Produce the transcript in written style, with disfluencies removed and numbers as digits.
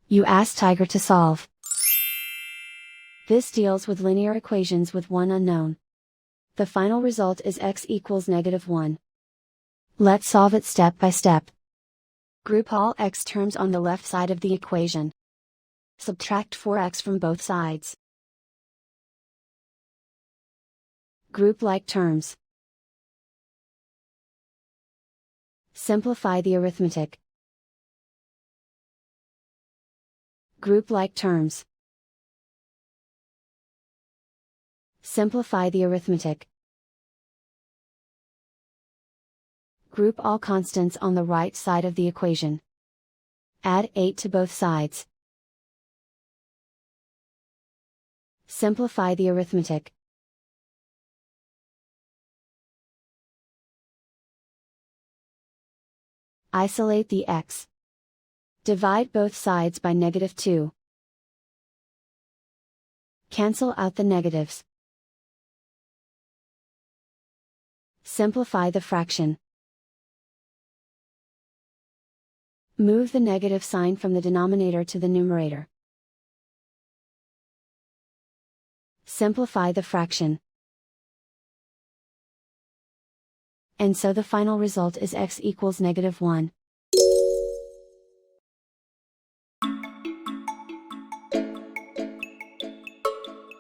You ask Tiger to solve. This deals with linear equations with one unknown. The final result is x equals -1. Let's solve it step by step. Group all x terms on the left side of the equation. Subtract 4x from both sides. Group like terms. Simplify the arithmetic. Group like terms. Simplify the arithmetic. Group all constants on the right side of the equation. Add 8 to both sides. Simplify the arithmetic. Isolate the x. Divide both sides by -2. Cancel out the negatives. Simplify the fraction. Move the negative sign from the denominator to the numerator. Simplify the fraction. And so the final result is x equals -1.